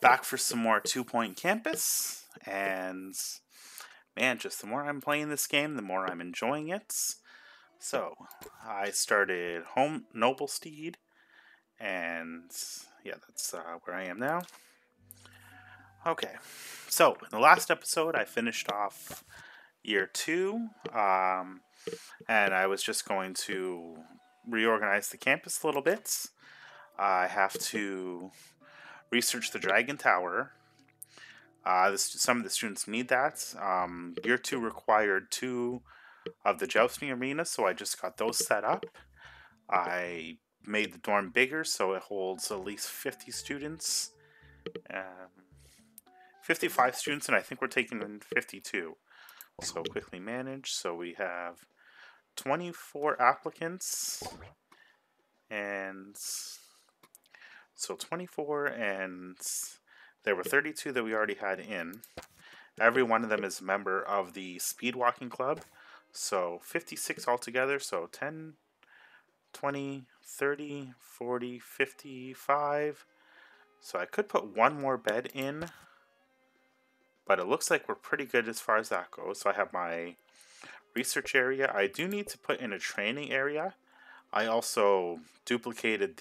Back for some more 2 Point Campus, and man, just the more I'm playing this game, the more I'm enjoying it. So, I started home Noblestead, and yeah, that's where I am now. Okay, so in the last episode, I finished off year 2, and I was just going to reorganize the campus a little bit. I have to research the Dragon Tower. Some of the students need that. Year 2 required 2 of the jousting arenas, so I just got those set up. I made the dorm bigger so it holds at least 50 students. Um, 55 students, and I think we're taking in 52. So quickly manage. So we have 24 applicants, and so 24, and there were 32 that we already had in. Every one of them is a member of the speed walking club. So 56 altogether. So 10, 20, 30, 40, 55. So I could put one more bed in, but it looks like we're pretty good as far as that goes. So I have my research area. I do need to put in a training area. I also duplicated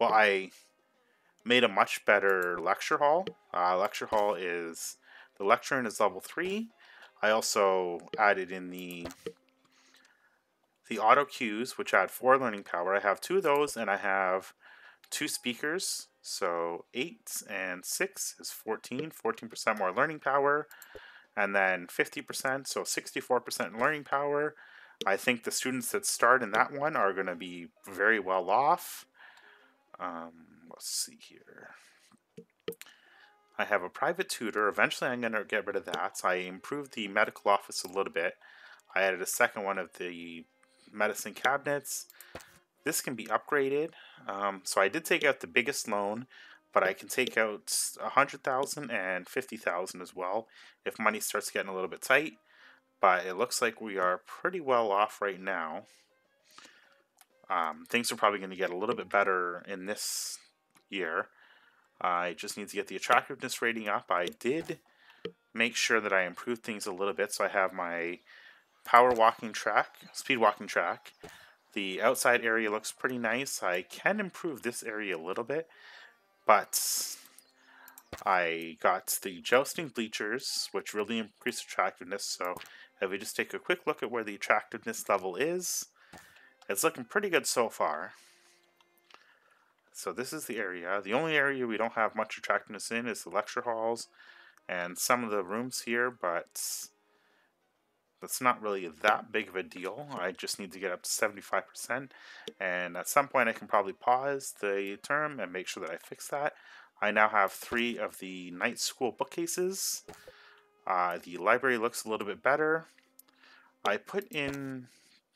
I made a much better lecture hall. Lecture hall is, the lecture room is level 3. I also added in the auto cues, which add 4 learning power. I have 2 of those, and I have 2 speakers. So 8 and 6 is 14% more learning power, and then 50%, so 64% learning power. I think the students that start in that one are going to be very well off. Let's see here. I have a private tutor. Eventually I'm going to get rid of that. I improved the medical office a little bit. I added a second one of the medicine cabinets. This can be upgraded. So I did take out the biggest loan, but I can take out 100,000 and 50,000 as well if money starts getting a little bit tight. But it looks like we are pretty well off right now. Things are probably going to get a little bit better in this year. I just need to get the attractiveness rating up. I did make sure that I improved things a little bit, so I have my power walking track, speed walking track. The outside area looks pretty nice. I can improve this area a little bit, but I got the jousting bleachers, which really increase attractiveness. So if we just take a quick look at where the attractiveness level is, it's looking pretty good so far. So this is the area. The only area we don't have much attractiveness in is the lecture halls and some of the rooms here, but that's not really that big of a deal. I just need to get up to 75%, and at some point I can probably pause the term and make sure that I fix that. I now have 3 of the night school bookcases. The library looks a little bit better. I put in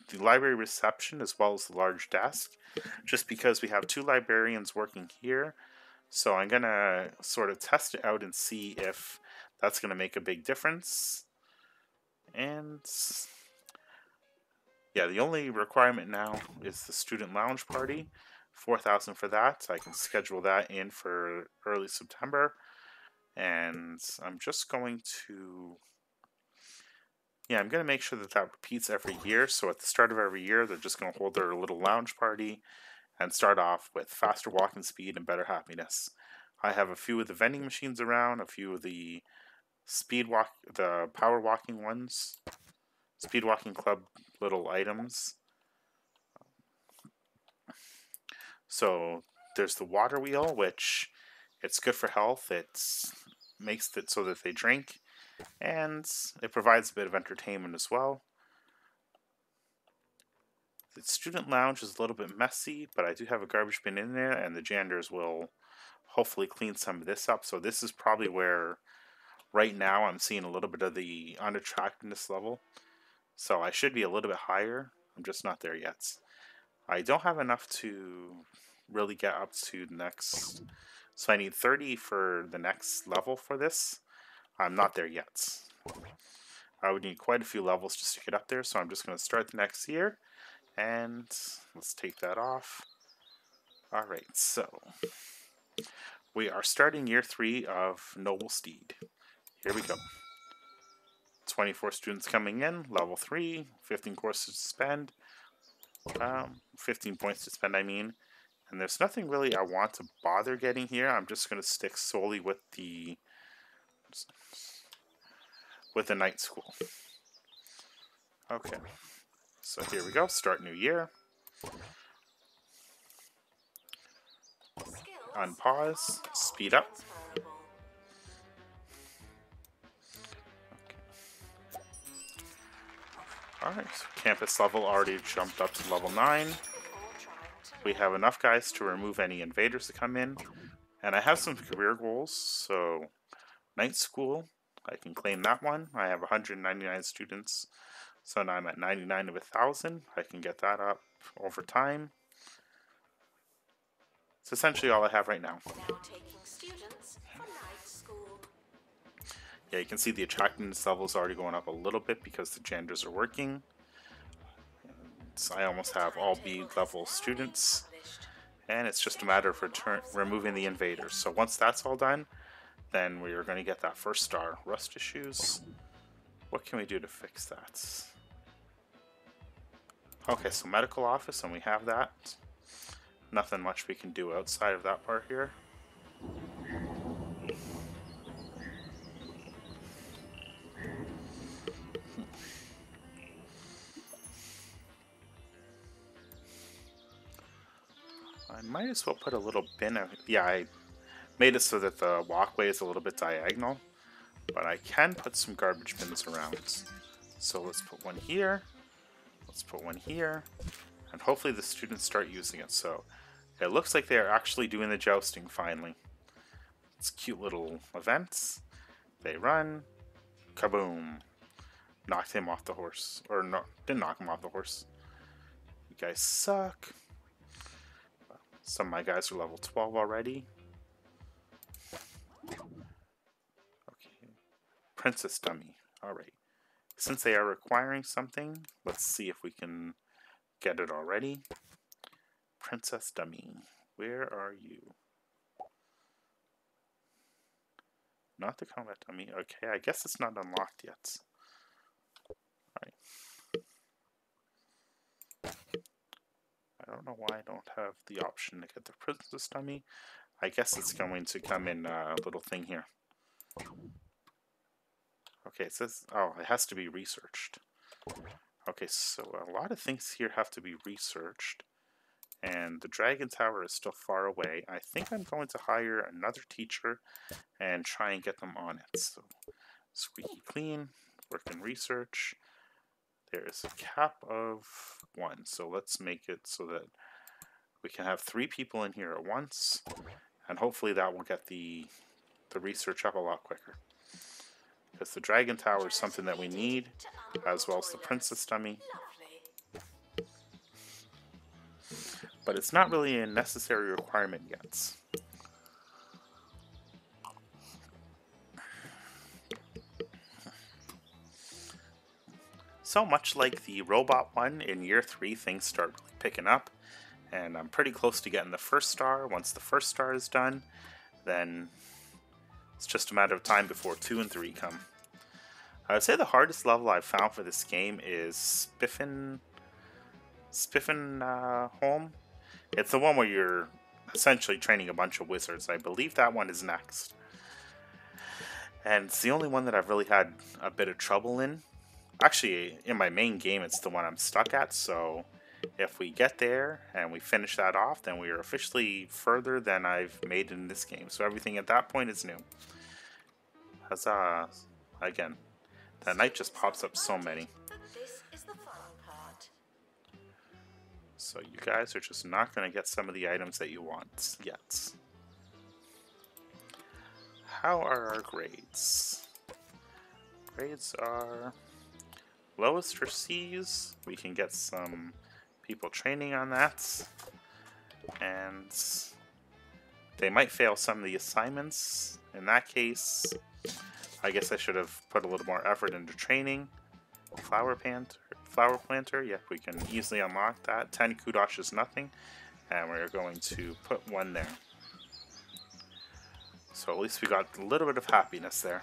the library reception as well as the large desk, just because we have 2 librarians working here. So I'm going to sort of test it out and see if that's going to make a big difference. And yeah, the only requirement now is the student lounge party. 4,000 for that. I can schedule that in for early September. And I'm just going to, yeah, I'm going to make sure that that repeats every year. So at the start of every year, they're just going to hold their little lounge party and start off with faster walking speed and better happiness. I have a few of the vending machines around, a few of the the power walking ones, speed walking club little items. So there's the water wheel, which it's good for health. It makes it so that they drink, and it provides a bit of entertainment as well. The student lounge is a little bit messy, but I do have a garbage bin in there, and the janitors will hopefully clean some of this up. So this is probably where, right now, I'm seeing a little bit of the unattractiveness level. So I should be a little bit higher. I'm just not there yet. I don't have enough to really get up to the next. So I need 30 for the next level for this. I'm not there yet. I would need quite a few levels just to get up there, so I'm just going to start the next year. And let's take that off. Alright, so We are starting year 3 of Noblestead. Here we go. 24 students coming in, level 3, 15 courses to spend, 15 points to spend, I mean. And there's nothing really I want to bother getting here. I'm just going to stick solely with the night school. Okay, so here we go, start new year. Unpause, speed up. Alright, campus level already jumped up to level 9. We have enough guys to remove any invaders that come in. And I have some career goals, so night school, I can claim that one. I have 199 students, so now I'm at 99 of 1,000. I can get that up over time. It's essentially all I have right now. Yeah, you can see the attractiveness level is already going up a little bit because the genders are working. So I almost have all B level students, and it's just a matter of removing the invaders. So once that's all done, then we are going to get that first star. Rust issues. What can we do to fix that? Okay, so medical office, and we have that. Nothing much we can do outside of that part here. I might as well put a little bin out. Yeah, I made it so that the walkway is a little bit diagonal, but I can put some garbage bins around. So let's put one here, let's put one here, and hopefully the students start using it. So it looks like they're actually doing the jousting finally. It's cute little events. They run, kaboom. Knocked him off the horse. Or no, didn't knock him off the horse. You guys suck. Some of my guys are level 12 already. Okay. Princess dummy. Alright. Since they are requiring something, let's see if we can get it already. Princess dummy. Where are you? Not the combat dummy. Okay, I guess it's not unlocked yet. Alright. I don't know why I don't have the option to get the princess dummy. I guess it's going to come in a little thing here. Okay, it says, oh, it has to be researched. Okay, so a lot of things here have to be researched. And the Dragon Tower is still far away. I think I'm going to hire another teacher and try and get them on it. So, squeaky clean, work in research. There is a cap of 1, so let's make it so that we can have 3 people in here at once, and hopefully that will get the research up a lot quicker. Because the Dragon Tower is something that we need, as well as the Princess Dummy. But it's not really a necessary requirement yet. So much like the robot one, in year 3 things start really picking up, and I'm pretty close to getting the first star. Once the first star is done, then it's just a matter of time before 2 and 3 come. I would say the hardest level I've found for this game is Spiffin Home. It's the one where you're essentially training a bunch of wizards. I believe that one is next. And it's the only one that I've really had a bit of trouble in. Actually, in my main game, it's the one I'm stuck at, so if we get there and we finish that off, then we are officially further than I've made in this game. So everything at that point is new. Huzzah! Again, that night just pops up so many. So you guys are just not going to get some of the items that you want yet. How are our grades? Grades are lowest for C's. We can get some people training on that. And they might fail some of the assignments. In that case, I guess I should have put a little more effort into training. Flower planter, yep, we can easily unlock that. 10 kudosh is nothing, and we're going to put 1 there. So at least we got a little bit of happiness there.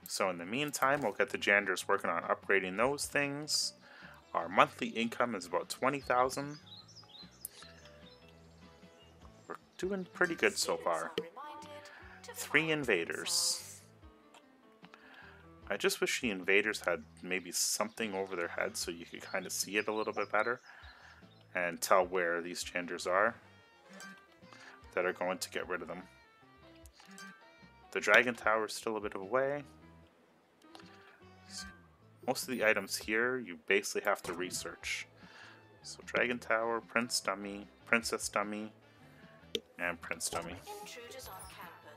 So in the meantime, we'll get the janitors working on upgrading those things. Our monthly income is about 20,000. We're doing pretty good so far. 3 invaders. I just wish the invaders had maybe something over their heads so you could kind of see it a little bit better and tell where these janitors are that are going to get rid of them. The dragon tower is still a bit of a way. Most of the items here you basically have to research. So dragon tower, prince dummy, princess dummy, and prince dummy.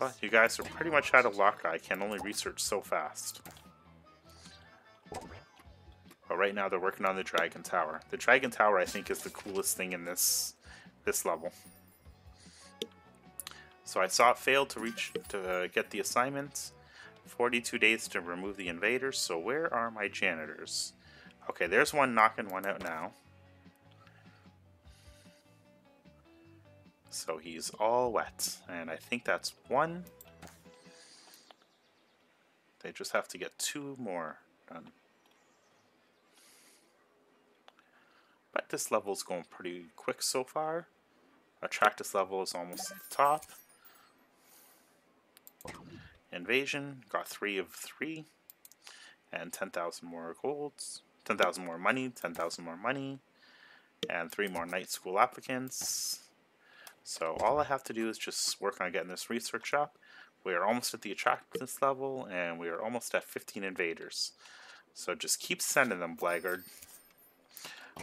But you guys are pretty much out of luck. I can only research so fast. But right now they're working on the dragon tower. The dragon tower I think is the coolest thing in this level. So I saw it failed to get the assignment. 42 days to remove the invaders. So where are my janitors? Okay, there's one knocking one out now. So he's all wet. And I think that's one. They just have to get 2 more done. But this level's going pretty quick so far. Our practice level is almost at the top. Invasion, got 3 of 3. And 10,000 more golds. 10,000 more money, 10,000 more money. And 3 more night school applicants. So all I have to do is just work on getting this research up. We are almost at the attractiveness level, and we are almost at 15 invaders. So just keep sending them, Bloggart.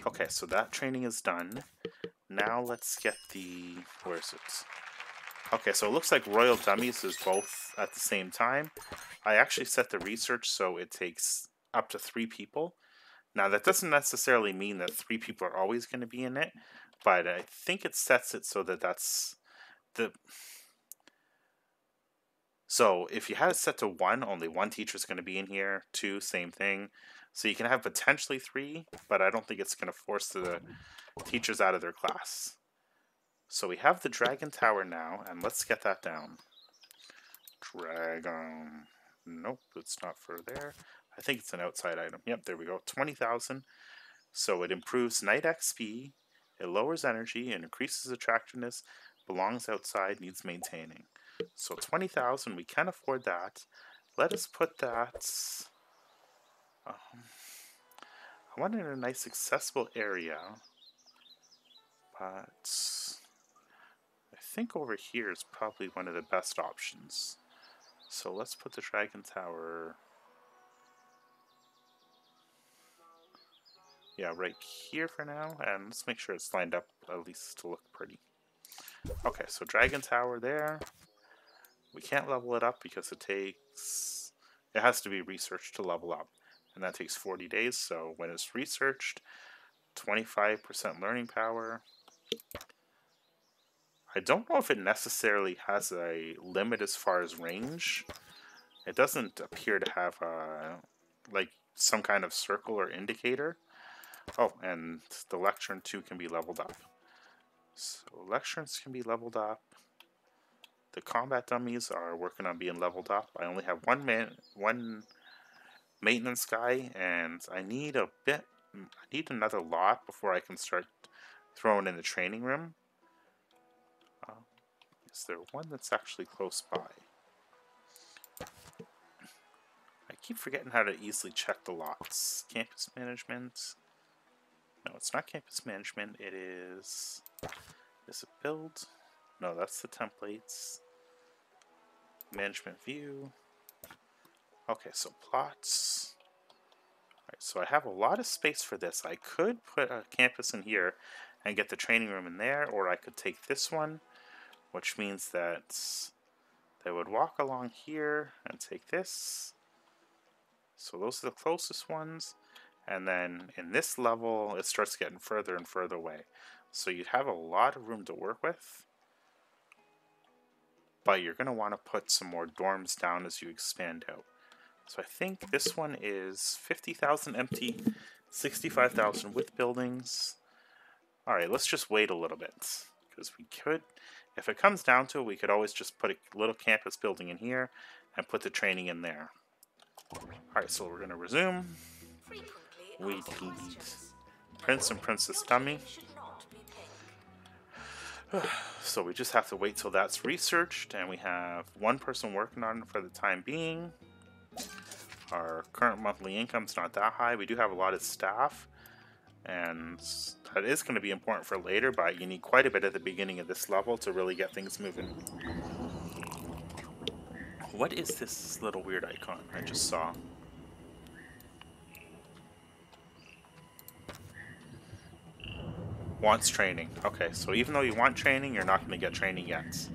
Okay, so that training is done. Now let's get the... where is it? Okay, so it looks like Royal Dummies is both at the same time. I actually set the research so it takes up to 3 people. Now that doesn't necessarily mean that 3 people are always going to be in it, but I think it sets it so that that's the... So if you had it set to 1, only 1 teacher is going to be in here. 2, same thing. So you can have potentially 3, but I don't think it's going to force the teachers out of their class. So we have the dragon tower now, and let's get that down. Dragon. Nope, it's not for there. I think it's an outside item. Yep, there we go. 20,000. So it improves night XP, it lowers energy, and increases attractiveness, belongs outside, needs maintaining. So 20,000, we can afford that. Let us put that... I want it in a nice accessible area, but I think over here is probably one of the best options. So let's put the dragon tower... yeah, right here for now, and let's make sure it's lined up at least to look pretty. Okay, so dragon tower there. We can't level it up because it has to be researched to level up, and that takes 40 days. So when it's researched, 25% learning power. I don't know if it necessarily has a limit as far as range. It doesn't appear to have like some kind of circle or indicator. Oh, and the lectern too can be leveled up. So lecterns can be leveled up. The combat dummies are working on being leveled up. I only have one maintenance guy, and I need another lot before I can start throwing in the training room. Is there one that's actually close by? I keep forgetting how to easily check the lots. Campus management. No, it's not campus management. It is... is it build? No, that's the templates. Management view. Okay, so plots. Alright, so I have a lot of space for this. I could put a campus in here and get the training room in there, or I could take this one, which means that they would walk along here and take this. So those are the closest ones. And then in this level, it starts getting further and further away. So you have a lot of room to work with. But you're going to want to put some more dorms down as you expand out. So I think this one is 50,000 empty, 65,000 with buildings. Alright, let's just wait a little bit. Because we could, if it comes down to it, we could always just put a little campus building in here and put the training in there. Alright, so we're going to resume. We need Prince and Princess Dummy. So we just have to wait till that's researched, and we have one person working on it for the time being. Our current monthly income's not that high. We do have a lot of staff, and that is going to be important for later, but you need quite a bit at the beginning of this level to really get things moving. What is this little weird icon I just saw? Wants training. Okay, so even though you want training, you're not going to get training yet.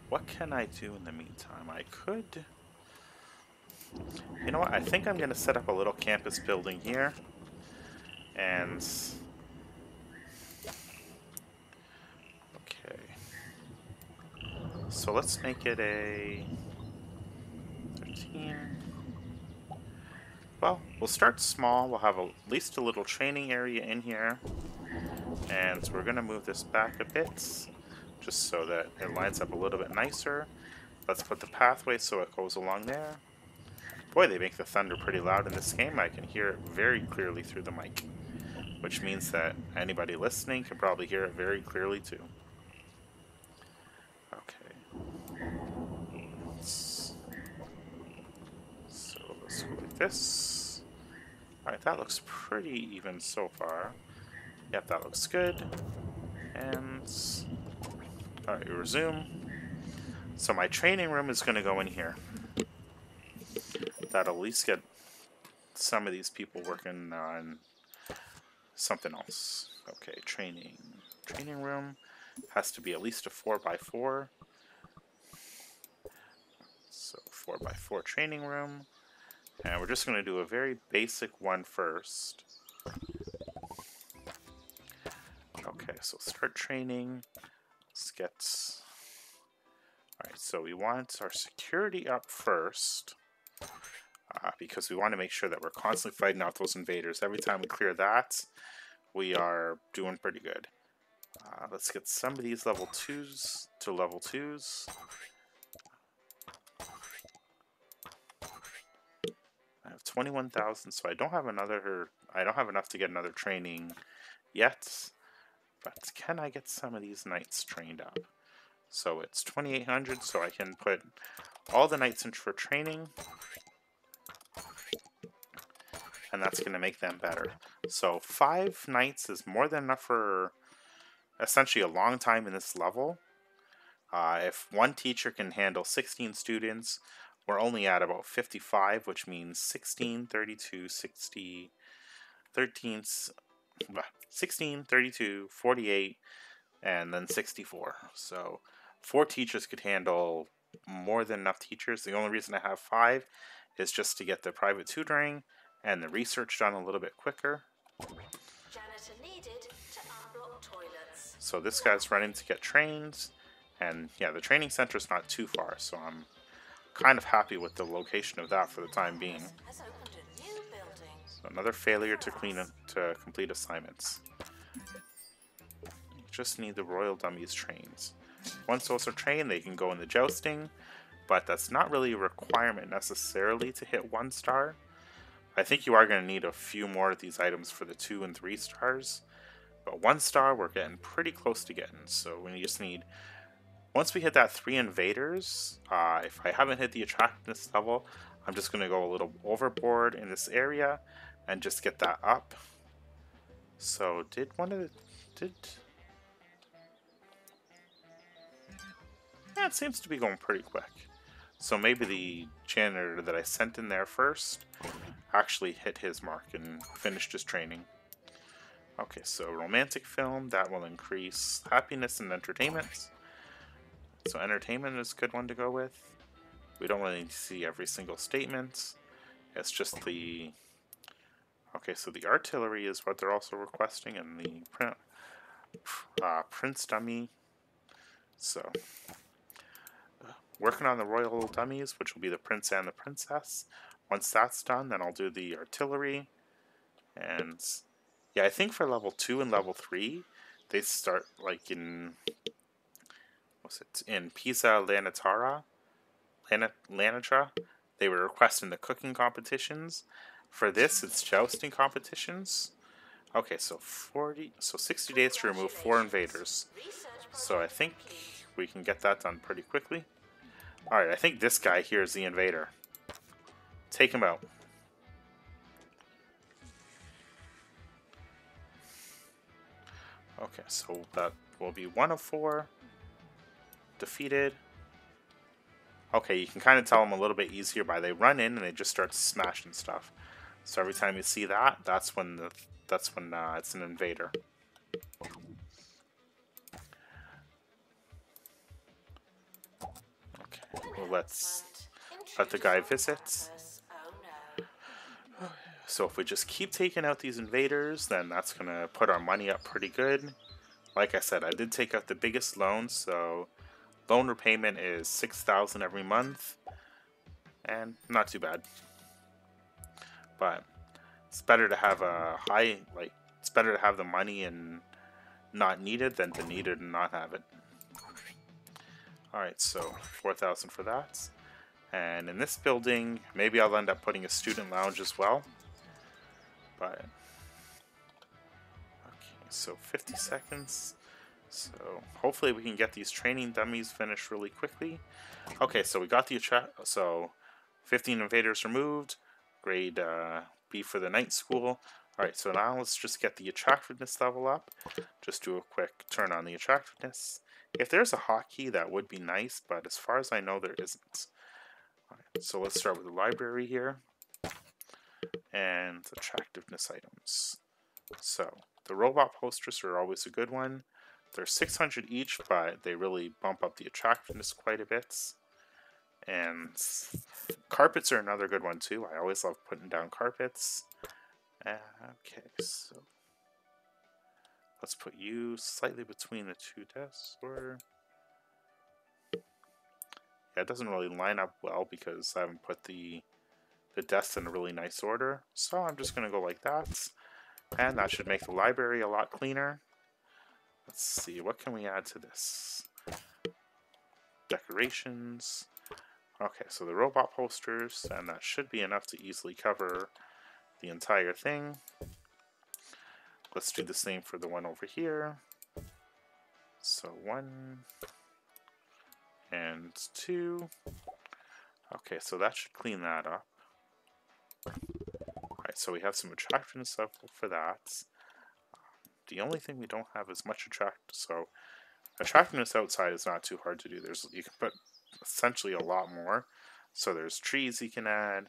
What can I do in the meantime? I could... You know what? I think I'm going to set up a little campus building here. And... Okay. So let's make it a... 13... Well, we'll start small. We'll have at least a little training area in here. And we're going to move this back a bit, just so that it lines up a little bit nicer. Let's put the pathway so it goes along there. Boy, they make the thunder pretty loud in this game. I can hear it very clearly through the mic, which means that anybody listening can probably hear it very clearly too. Okay. So let's go like this. Alright, that looks pretty even so far. Yep, that looks good. And... Alright, resume. So my training room is going to go in here. That'll at least get some of these people working on something else. Okay, training. Training room has to be at least a 4x4. So 4x4 training room. And we're just going to do a very basic one first. Okay, so start training. Let's get... Alright, so we want our security up first. Because we want to make sure that we're constantly fighting off those invaders. Every time we clear that, we are doing pretty good. Let's get some of these level 2s to level 2s. I have 21,000, so I don't have enough to get another training yet. But can I get some of these knights trained up? So it's 2,800, so I can put all the knights in for training. And that's going to make them better. So 5 knights is more than enough for essentially a long time in this level. If one teacher can handle 16 students, we're only at about 55, which means 16, 32, 60, 13, 16, 32, 48, and then 64. So 4 teachers could handle more than enough teachers. The only reason I have 5 is just to get the private tutoring and the research done a little bit quicker. Janitor needed to unblock toilets. So this guy's running to get trained, and yeah, the training center's not too far, so I'm kind of happy with the location of that for the time being. Has opened a new building. So another failure to complete assignments. You just need the royal dummies trained. Once those are trained, they can go in the jousting, but that's not really a requirement necessarily to hit 1 star. I think you are going to need a few more of these items for the 2 and 3 stars, but 1 star we're getting pretty close to getting. So we just need, once we hit that 3 invaders, if I haven't hit the attractiveness level, I'm just going to go a little overboard in this area and just get that up. So yeah, it seems to be going pretty quick. So maybe the janitor that I sent in there first actually hit his mark and finished his training. Okay, so romantic film, that will increase happiness and entertainment. So entertainment is a good one to go with. We don't really see every single statement. It's just the... Okay, so the artillery is what they're also requesting, and the Prince Dummy. So... working on the royal dummies, which will be the prince and the princess. Once that's done, then I'll do the artillery. And Yeah, I think for level 2 and level 3, they start like in, what's it, in Pisa Lanatra. They were requesting the cooking competitions. For this, it's jousting competitions. Okay, so 60 days to remove 4 invaders. So I think we can get that done pretty quickly. Alright, I think this guy here is the invader. Take him out. Okay, so that will be 1 of 4. Defeated. Okay, you can kind of tell them a little bit easier by they run in and they just start smashing stuff. So every time you see that, that's when it's an invader. Okay, well, let's let the guy visit. So if we just keep taking out these invaders, then that's gonna put our money up pretty good. Like I said, I did take out the biggest loan, so loan repayment is 6,000 every month, and not too bad. But it's better to have it's better to have the money and not need it than to need it and not have it. Alright, so 4,000 for that. And in this building, maybe I'll end up putting a student lounge as well. But okay, so 50 seconds. So hopefully we can get these training dummies finished really quickly. Okay, so we got the 15 invaders removed. Grade B for the night school. Alright, so now let's just get the attractiveness level up. Just do a quick turn on the attractiveness. If there's a hotkey, that would be nice, but as far as I know, there isn't. Alright, so let's start with the library here. And attractiveness items. So, the robot posters are always a good one. They're 600 each, but they really bump up the attractiveness quite a bit. And carpets are another good one too. I always love putting down carpets. Okay, so let's put you slightly between the 2 desks. Or yeah, it doesn't really line up well because I haven't put the desks in a really nice order. So I'm just going to go like that. And that should make the library a lot cleaner. Let's see, what can we add to this? Decorations. Okay, so the robot posters, and that should be enough to easily cover the entire thing. Let's do the same for the one over here. So 1 and 2. Okay, so that should clean that up. Alright, so we have some attractiveness level for that. The only thing we don't have is much attractiveness outside is not too hard to do. You can put essentially a lot more. So there's trees you can add,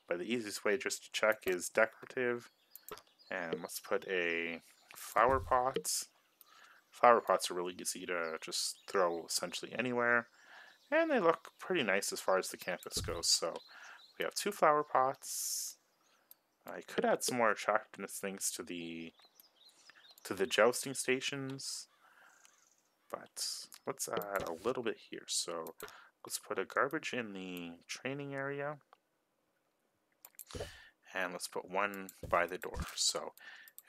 but the easiest way just to check is decorative. And let's put a flower pot. Flower pots are really easy to just throw essentially anywhere. And they look pretty nice as far as the campus goes. So we have 2 flower pots. I could add some more attractiveness things to the jousting stations, but let's add a little bit here. So let's put a garbage in the training area, and let's put 1 by the door. So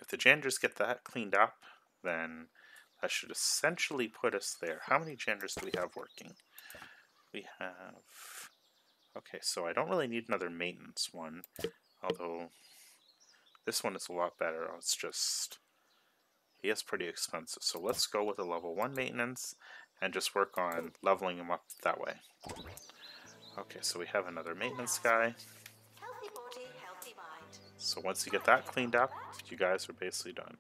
if the janitors get that cleaned up, then that should essentially put us there. How many janitors do we have working? We have... Okay, so I don't really need another maintenance one, although this one is a lot better. It's just... he is pretty expensive, so let's go with a level 1 maintenance and just work on leveling him up that way. Okay, so we have another maintenance guy. Healthy body, healthy mind. So once you get that cleaned up, you guys are basically done.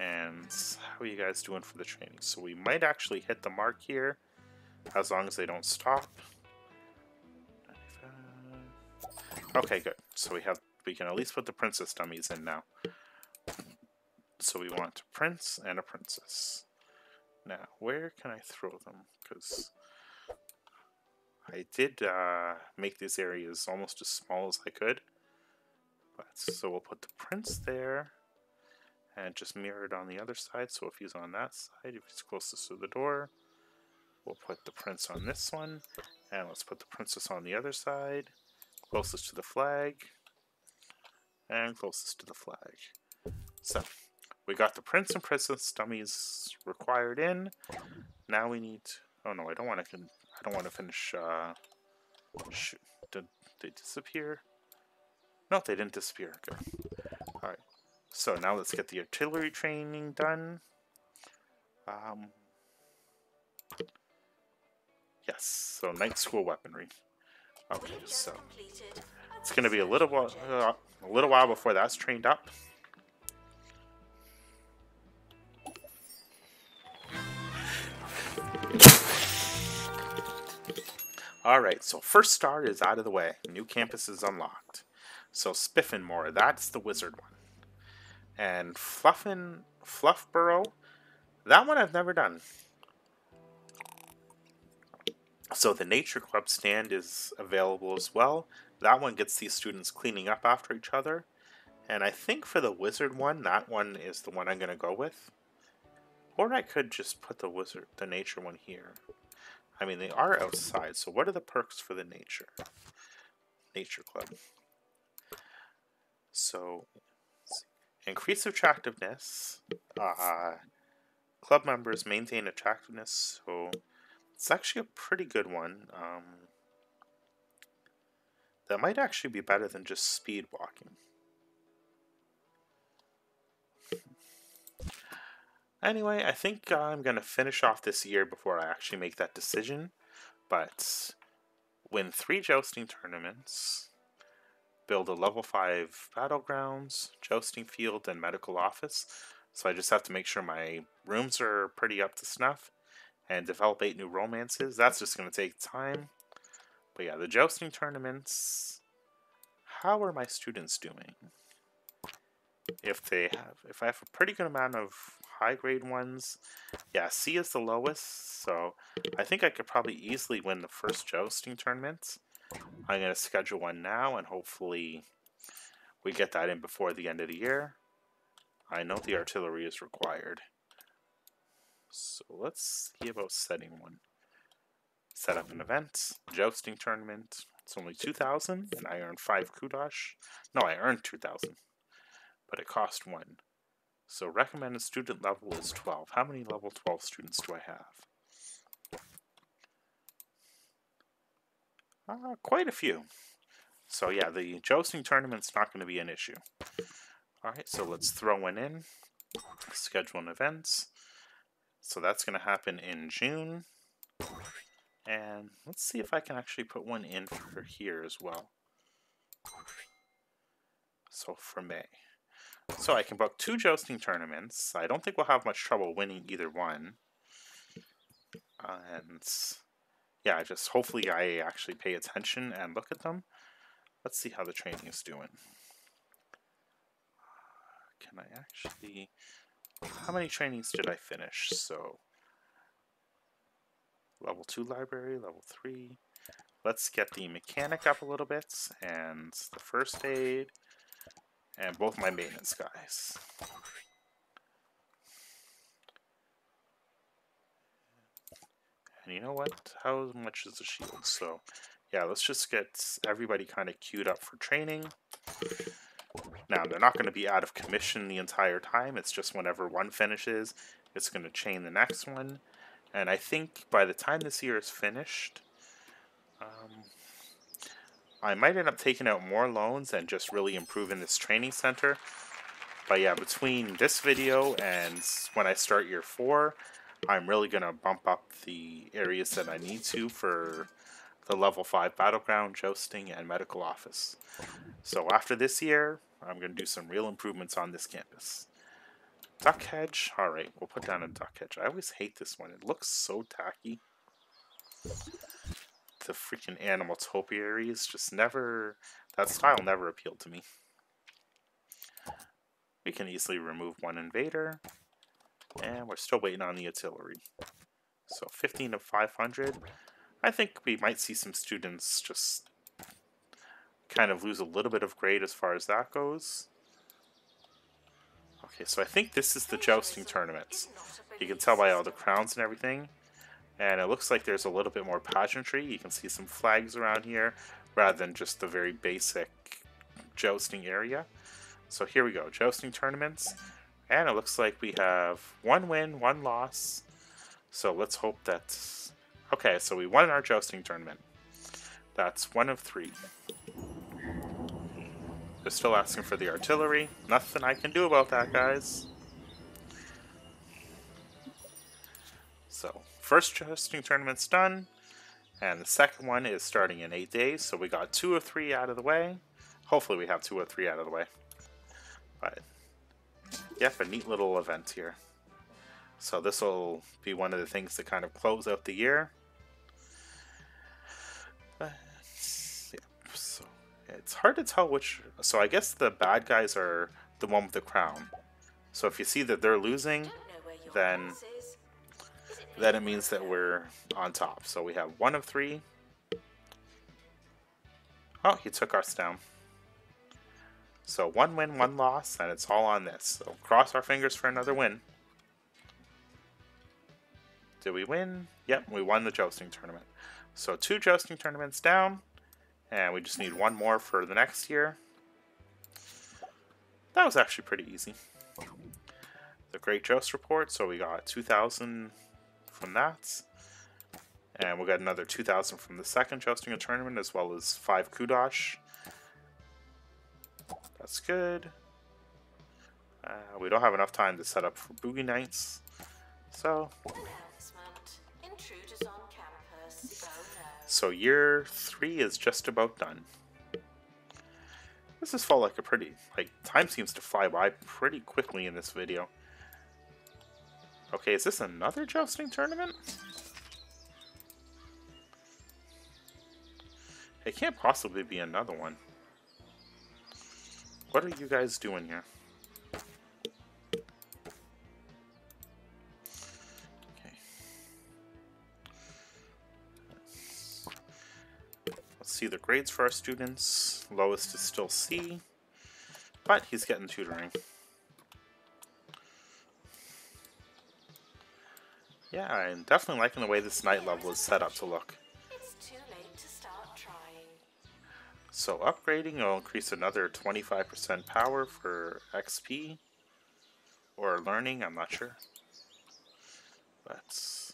And how are you guys doing for the training? So we might actually hit the mark here, as long as they don't stop. 95. Okay, good. So we can at least put the princess dummies in now. So we want a prince and a princess. Now, where can I throw them? Because I did make these areas almost as small as I could. So we'll put the prince there, and just mirror it on the other side. So if he's on that side, if he's closest to the door, we'll put the prince on this one, and let's put the princess on the other side, closest to the flag, and closest to the flag. So we got the Prince and Princess dummies required in. Now we need. Oh no, I don't want to. I don't want to finish. Shoot, did they disappear? No, they didn't disappear. Good. All right. So now let's get the artillery training done. Yes. So night school weaponry. Okay. So it's going to be a little while before that's trained up. Alright, so first star is out of the way. New campus is unlocked. So Spiffenmore, that's the wizard one. And Fluffborough, that one I've never done. So the Nature Club stand is available as well. That one gets these students cleaning up after each other. And I think for the wizard one, that one is the one I'm going to go with. Or I could just put the nature one here. I mean, they are outside, so what are the perks for the nature club? So, increase attractiveness. Club members maintain attractiveness, so it's actually a pretty good one. That might actually be better than just speed walking. Anyway, I think I'm going to finish off this year before I actually make that decision. But win 3 jousting tournaments, build a level 5 battlegrounds, jousting field, and medical office. So I just have to make sure my rooms are pretty up to snuff. And develop 8 new romances. That's just going to take time. But yeah, the jousting tournaments. How are my students doing? If I have a pretty good amount of high grade ones, yeah, C is the lowest, so I think I could probably easily win the first jousting tournament. I'm going to schedule one now, and hopefully we get that in before the end of the year. I know the artillery is required. So let's see about setting one. Set up an event, jousting tournament. It's only 2,000, and I earned 5 kudosh. No, I earned 2,000, but it cost 1. So recommended student level is 12. How many level 12 students do I have? Quite a few. So yeah, the jousting tournament's not going to be an issue. Alright, so let's throw one in. Schedule an event. So that's going to happen in June. And let's see if I can actually put one in for here as well. So for May. So I can book 2 jousting tournaments. I don't think we'll have much trouble winning either one. And yeah, just hopefully I actually pay attention and look at them. Let's see how the training is doing. Can I actually... How many trainings did I finish? So, level 2 library, level 3. Let's get the mechanic up a little bit, and the first aid, and both my maintenance guys. And you know what? How much is the shield? So, yeah, let's just get everybody kind of queued up for training. Now, they're not going to be out of commission the entire time. It's just whenever one finishes, it's going to chain the next one. And I think by the time this year is finished, I might end up taking out more loans and just really improving this training center. But yeah, between this video and when I start year 4, I'm really going to bump up the areas that I need to for the level 5 battleground, jousting, and medical office. So after this year, I'm going to do some real improvements on this campus. Duck hedge. Alright, we'll put down a duck hedge. I always hate this one. It looks so tacky. The freaking animal topiaries just never... That style never appealed to me. We can easily remove one invader. And we're still waiting on the artillery. So 15 of 500. I think we might see some students just kind of lose a little bit of grade as far as that goes. Okay, so I think this is the jousting tournament. You can tell by all the crowns and everything. And it looks like there's a little bit more pageantry. You can see some flags around here rather than just the very basic jousting area. So here we go, jousting tournaments. And it looks like we have 1 win, 1 loss. So let's hope that's... Okay, so we won our jousting tournament. That's 1 of 3. They're still asking for the artillery. Nothing I can do about that, guys. So, first jousting tournament's done. And the second one is starting in 8 days. So we got 2 of 3 out of the way. Hopefully we have 2 of 3 out of the way. But, yep, a neat little event here. So this will be one of the things to kind of close out the year. Yeah, so it's hard to tell which... So I guess the bad guys are the one with the crown. So if you see that they're losing, then it means that we're on top. So we have 1 of 3. Oh, he took us down. So 1 win, 1 loss, and it's all on this. So cross our fingers for another win. Did we win? Yep, we won the jousting tournament. So 2 jousting tournaments down, and we just need 1 more for the next year. That was actually pretty easy. The Great Joust Report, so we got 2,000 from that. And we got another 2,000 from the second jousting tournament, as well as 5 kudosh. That's good. We don't have enough time to set up for boogie nights. So... Intruders on campus. Oh no. So year 3 is just about done. This has felt like a pretty... time seems to fly by pretty quickly in this video. Okay, is this another jousting tournament? It can't possibly be another one. What are you guys doing here? Okay. Let's see the grades for our students. Lowest is still C, but he's getting tutoring. Yeah, I'm definitely liking the way this night level is set up to look. It's too late to start trying. So upgrading will increase another 25% power for XP or learning, I'm not sure. But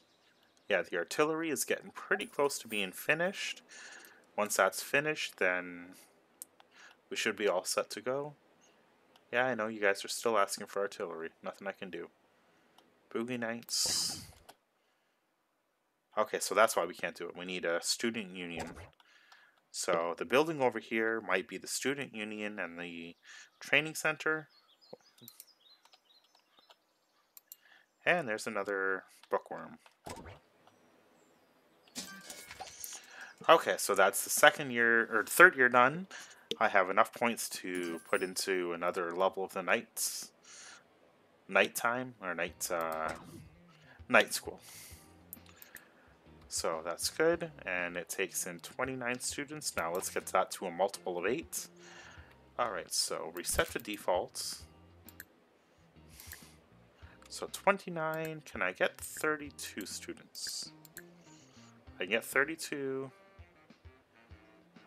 yeah, the artillery is getting pretty close to being finished. Once that's finished, then we should be all set to go. Yeah, I know you guys are still asking for artillery. Nothing I can do. Boogie nights. Okay, so that's why we can't do it. We need a student union. So the building over here might be the student union and the training center. And there's another bookworm. Okay, so that's the second year or third year done. I have enough points to put into another level of the nighttime or night school. So that's good, and it takes in 29 students. Now let's get that to a multiple of 8. Alright, so reset to default. So 29, can I get 32 students? I can get 32.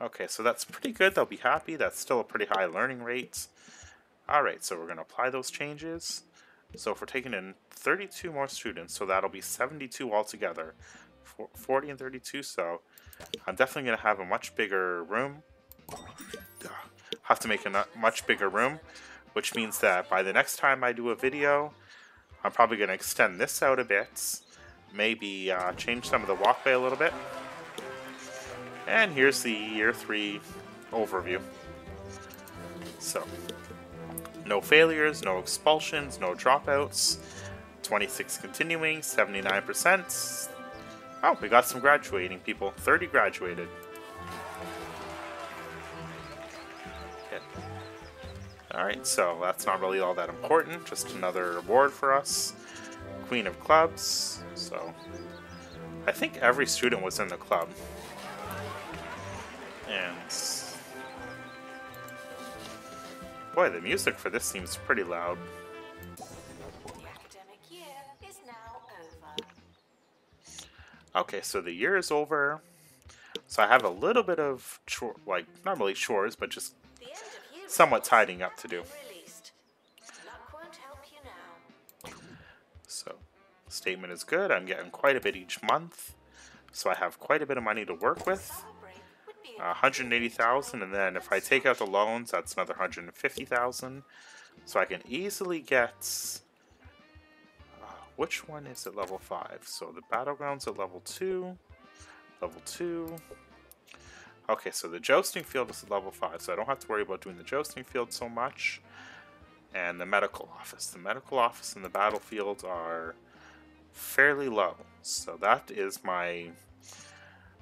Okay, so that's pretty good, they'll be happy. That's still a pretty high learning rate. Alright, so we're going to apply those changes. So if we're taking in 32 more students, so that'll be 72 altogether. 40 and 32, so I'm definitely going to have a much bigger room. Have to make a much bigger room, which means that by the next time I do a video, I'm probably going to extend this out a bit. Maybe change some of the walkway a little bit. And here's the year 3 overview. So, no failures, no expulsions, no dropouts. 26 continuing, 79%. Oh, we got some graduating people. 30 graduated. Okay. Alright, so that's not really all that important. Just another award for us. Queen of Clubs. So, I think every student was in the club. And... boy, the music for this seems pretty loud. Okay, so the year is over. So I have a little bit of not really chores, but just somewhat tidying up to do. So, statement is good. I'm getting quite a bit each month. So I have quite a bit of money to work with. 180,000, and then if I take out the loans, that's another 150,000. So I can easily get... which one is at level 5? So the Battlegrounds at level 2. Level 2. Okay, so the Jousting Field is at level 5, so I don't have to worry about doing the Jousting Field so much. And the Medical Office. The Medical Office and the Battlefield are fairly low. So that is my...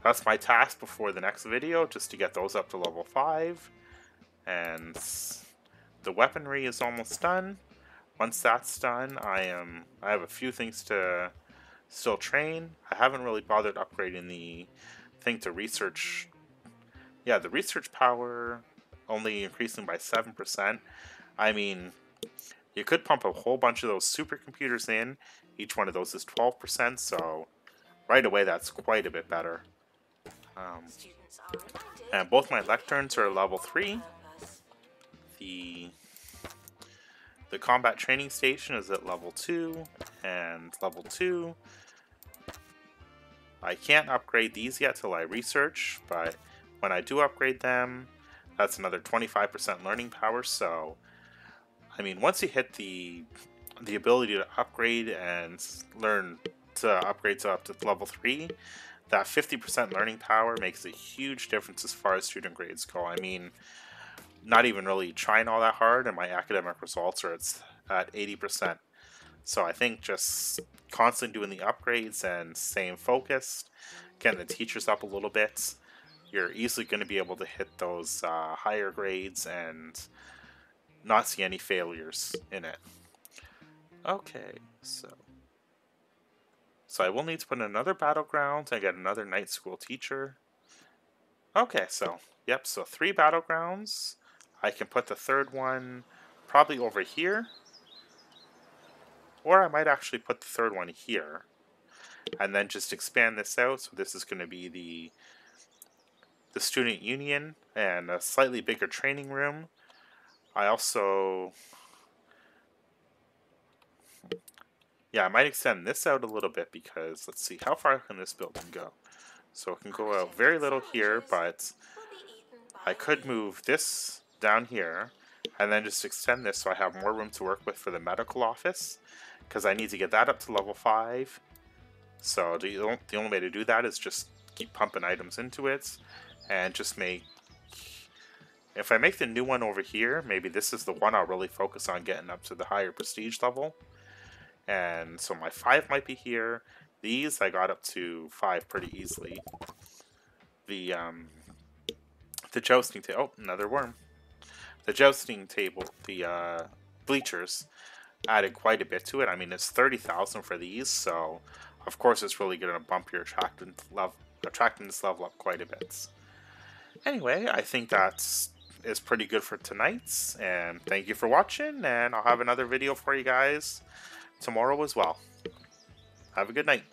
that's my task before the next video, just to get those up to level 5. And the weaponry is almost done. Once that's done, I have a few things to still train. I haven't really bothered upgrading the thing to research. Yeah, the research power only increasing by 7%. I mean, you could pump a whole bunch of those supercomputers in. Each one of those is 12%, so right away that's quite a bit better. And both my lecterns are level 3. The combat training station is at level 2 and level 2. I can't upgrade these yet till I research, but when I do upgrade them, that's another 25% learning power. So, I mean, once you hit the ability to upgrade and learn to upgrade to up to level 3, that 50% learning power makes a huge difference as far as student grades go. I mean, not even really trying all that hard, and my academic results are at 80%. So I think just constantly doing the upgrades and staying focused, getting the teachers up a little bit, you're easily going to be able to hit those higher grades and not see any failures in it. Okay, so I will need to put in another battleground and get another night school teacher. Okay, so, yep, so 3 battlegrounds. I can put the third one probably over here. Or I might actually put the third one here. And then just expand this out. So this is going to be the student union and a slightly bigger training room. I also... yeah, I might extend this out a little bit because, let's see, how far can this building go? So it can go out very little here, but I could move this down here and then just extend this so I have more room to work with for the medical office, because I need to get that up to level 5. So the only way to do that is just keep pumping items into it and just make... if I make the new one over here, maybe this is the one I'll really focus on getting up to the higher prestige level. And so my 5 might be here. These I got up to 5 pretty easily. The jousting table... oh, another worm. The jousting table, the bleachers, added quite a bit to it. I mean, it's 30,000 for these, so of course it's really going to bump your attractiveness level up quite a bit. Anyway, I think that is pretty good for tonight, and thank you for watching, and I'll have another video for you guys tomorrow as well. Have a good night.